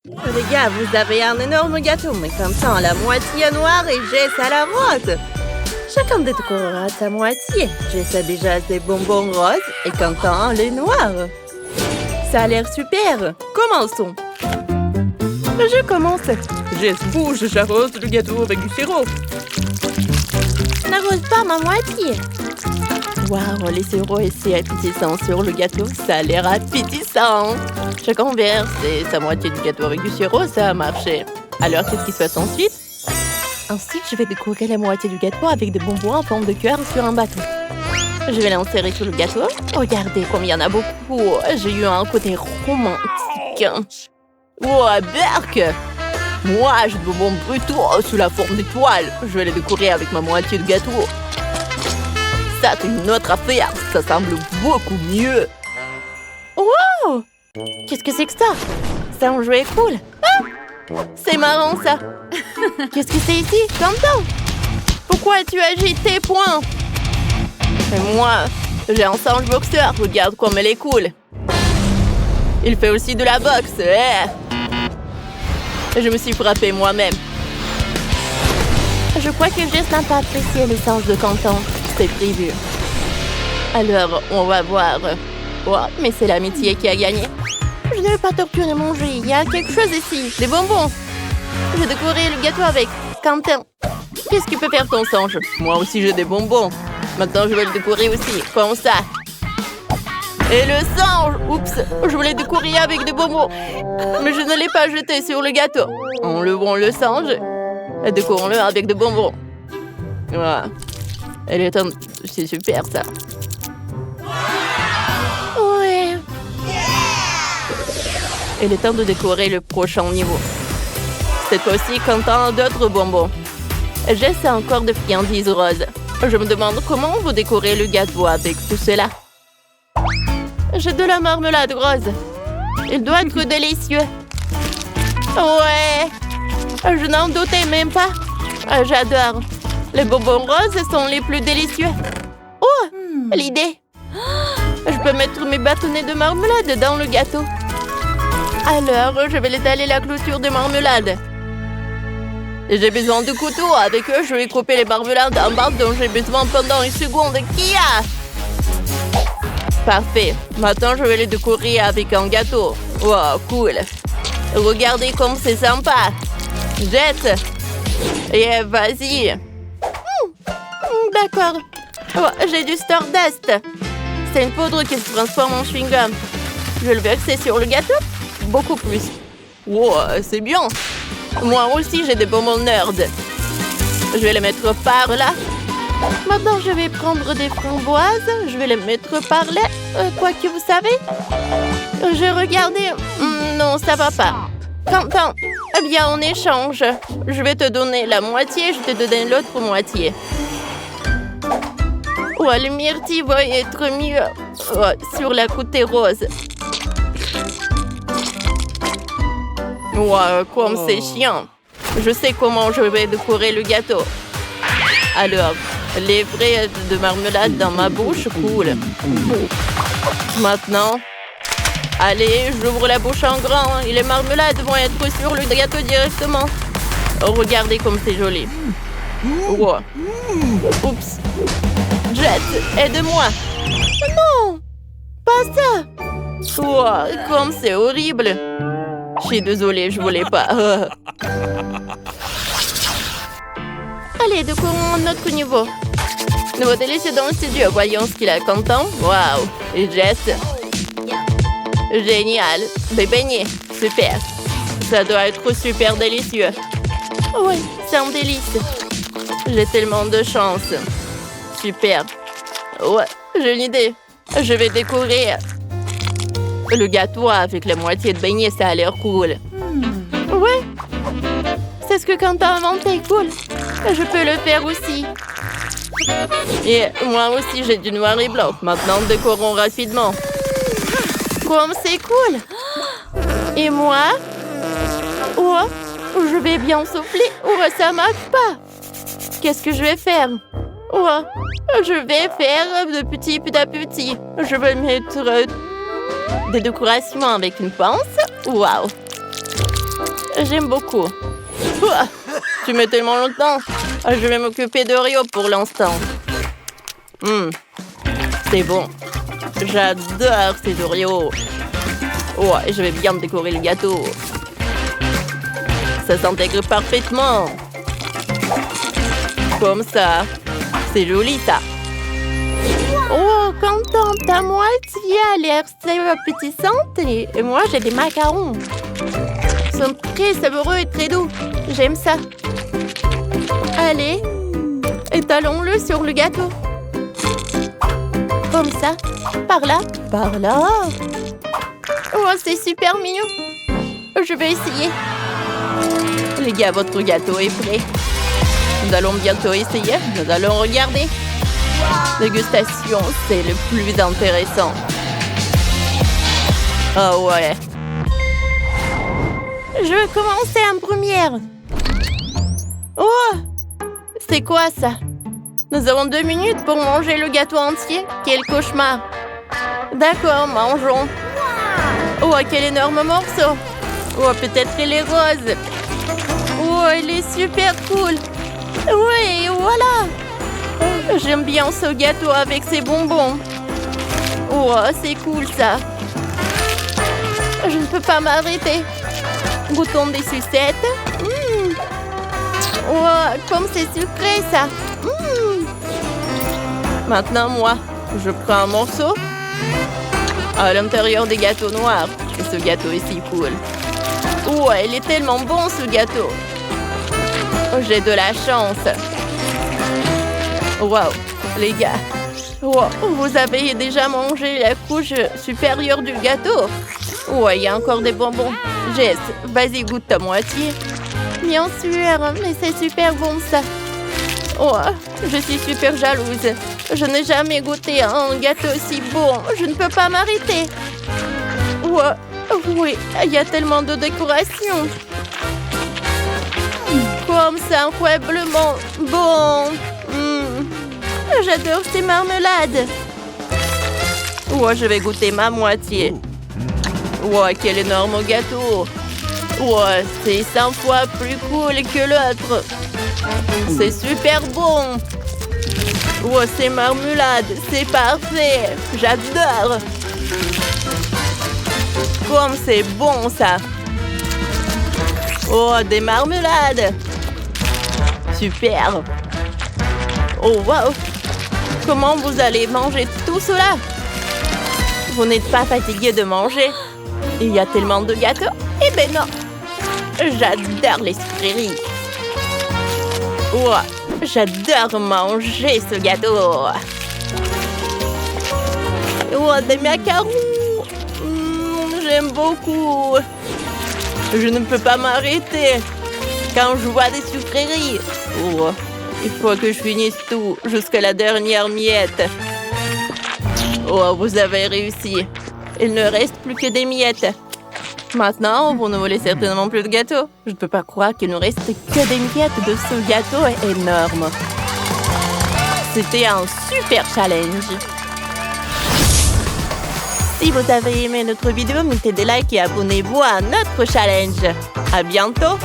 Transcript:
Les gars, vous avez un énorme gâteau, mais Quentin la moitié noire et Jess à la rose. Chacun décorera sa moitié. Jess a déjà des bonbons roses et Quentin les noirs. Ça a l'air super. Commençons. Je commence. Jess bouge, j'arrose le gâteau avec du sirop. N'arrose pas ma moitié. Waouh, les sirops et c'est appétissant sur le gâteau, ça a l'air appétissant. Chacun verse sa moitié du gâteau avec du sirop, ça a marché. Alors, qu'est-ce qui se passe ensuite? Ensuite, je vais décorer la moitié du gâteau avec des bonbons en forme de cœur sur un bâton. Je vais l'insérer sur le gâteau. Regardez comme il y en a beaucoup. J'ai eu un côté romantique. Oh, Berk! Moi, j'ai des bonbons brutaux sous la forme d'étoiles. Je vais les décorer avec ma moitié de gâteau. Ça, c'est une autre affaire. Ça semble beaucoup mieux. Wow! Qu'est-ce que c'est que ça? C'est un jouet cool. Ah! C'est marrant, ça. Qu'est-ce que c'est ici? Quentin! Pourquoi tu agites tes poings? Et moi, j'ai un singe boxeur. Regarde comme elle est cool. Il fait aussi de la boxe. Je me suis frappée moi-même. Je crois que Jess n'a pas apprécié le singe de Quentin. C'est prévu. Alors, on va voir. Oh, mais c'est l'amitié qui a gagné. Je ne vais pas torturer manger. Il y a quelque chose ici. Des bonbons. Je vais décorer le gâteau avec. Quentin, qu'est-ce que peut faire ton singe? Moi aussi, j'ai des bonbons. Maintenant, je vais le décorer aussi. Comme ça. Et le singe! Oups! Je voulais décorer avec des bonbons. Mais je ne l'ai pas jeté sur le gâteau. Enlevons le singe. Et décorons-le avec des bonbons. Voilà. C'est super, ça. Ouais. Il est temps de décorer le prochain niveau. Cette fois-ci, Quentin a d'autres bonbons. Jess a encore des friandises roses. Je me demande comment vous décorez le gâteau avec tout cela. J'ai de la marmelade rose. Il doit être délicieux. Ouais. Je n'en doutais même pas. J'adore. Les bonbons roses sont les plus délicieux. Oh, l'idée. Je peux mettre mes bâtonnets de marmelade dans le gâteau. Alors, je vais l'étaler la clôture de marmelade. J'ai besoin de couteau. Avec eux, je vais couper les marmelades en barres dont j'ai besoin pendant une seconde. Kia! Parfait. Maintenant, je vais les décorer avec un gâteau. Wow, cool. Regardez comme c'est sympa. Jette. Et vas-y. D'accord. Oh, j'ai du Stardust. C'est une poudre qui se transforme en chewing-gum. Je vais le verser sur le gâteau. Beaucoup plus. Wow, c'est bien. Moi aussi, j'ai des bonbons nerds. Je vais les mettre par là. Maintenant, je vais prendre des framboises. Je vais les mettre par là. Quoi que vous savez. Je regardais. Non, ça va pas. Quentin, eh bien, on échange. Je vais te donner la moitié, je te donne l'autre moitié. Oh, le myrtille va être mieux sur la côté rose. Wow, comme c'est chiant. Je sais comment je vais décorer le gâteau. Alors, les vrais de marmelade dans ma bouche, cool. Maintenant, allez, j'ouvre la bouche en grand et les marmelades vont être sur le gâteau directement. Oh, regardez comme c'est joli. Wow. Oups. Jess, aide-moi. Non, pas ça. Wow, comme c'est horrible. Je suis désolée, je voulais pas. Allez, décorons un autre niveau. Nouveau délicieux dans le studio. Voyons ce qu'il a Quentin. Waouh. Et Jess. Génial. Des beignets. Super. Ça doit être super délicieux. Oui, c'est un délice. J'ai tellement de chance. Super. Ouais, j'ai une idée. Je vais décorer le gâteau avec la moitié de beignets. Ça a l'air cool. Ouais. C'est ce que Quentin a inventé. Cool. Je peux le faire aussi. Et moi aussi, j'ai du noir et blanc. Maintenant, décorons rapidement. Comme c'est cool. Et moi? Oh, je vais bien souffler. Oh, ça marche pas. Qu'est-ce que je vais faire? Oh, je vais faire de petit à petit. Je vais mettre des décorations avec une pince. Waouh. J'aime beaucoup. Ouah, tu mets tellement longtemps. Je vais m'occuper d'Oreo pour l'instant. C'est bon. J'adore ces Oreos. Ouais, je vais bien décorer le gâteau. Ça s'intègre parfaitement. Comme ça. C'est joli, ça. Oh, contente, ta moitié a l'air appétissante et moi, j'ai des macarons. Ils sont très savoureux et très doux. J'aime ça. Allez, étalons-le sur le gâteau. Comme ça. Par là. Par là. Oh, c'est super mignon. Je vais essayer. Les gars, votre gâteau est prêt. Nous allons bientôt essayer. Nous allons regarder. Dégustation, c'est le plus intéressant. Oh ouais. Je vais commencer en première. Oh! C'est quoi ça? Nous avons 2 minutes pour manger le gâteau entier. Quel cauchemar. D'accord, mangeons. Oh, quel énorme morceau. Oh, peut-être il est rose. Oh, il est super cool. Oui, voilà. J'aime bien ce gâteau avec ses bonbons. Oh, c'est cool ça. Je ne peux pas m'arrêter. Goûtons des sucettes. Oh, comme c'est sucré ça. Maintenant, moi, je prends un morceau à l'intérieur des gâteaux noirs. Et ce gâteau est si cool. Oh, il est tellement bon ce gâteau. Oh, j'ai de la chance. Wow, les gars. Wow, vous avez déjà mangé la couche supérieure du gâteau? Ouais, il y a encore des bonbons. Jess, vas-y, goûte ta moitié. Bien sûr, mais c'est super bon ça. Oh, je suis super jalouse. Je n'ai jamais goûté un gâteau si bon. Je ne peux pas m'arrêter. Oh, oui, il y a tellement de décorations. Comme c'est incroyablement bon. J'adore ces marmelades. Oh, je vais goûter ma moitié. Oh, quel énorme gâteau. Oh, c'est 100 fois plus cool que l'autre. C'est super bon. Oh, ces marmelades, c'est parfait. J'adore. Comme c'est bon, ça. Oh, des marmelades. Super. Oh, wow. Comment vous allez manger tout cela? Vous n'êtes pas fatigué de manger? Il y a tellement de gâteaux? Eh ben non. J'adore les sucreries. Oh, j'adore manger ce gâteau. Oh, des macarons. J'aime beaucoup. Je ne peux pas m'arrêter quand je vois des sucreries. Oh, il faut que je finisse tout jusqu'à la dernière miette. Oh, vous avez réussi. Il ne reste plus que des miettes. Maintenant, vous ne voulez certainement plus de gâteau. Je ne peux pas croire qu'il ne reste que des miettes de ce gâteau énorme. C'était un super challenge. Si vous avez aimé notre vidéo, mettez des likes et abonnez-vous à notre challenge. À bientôt!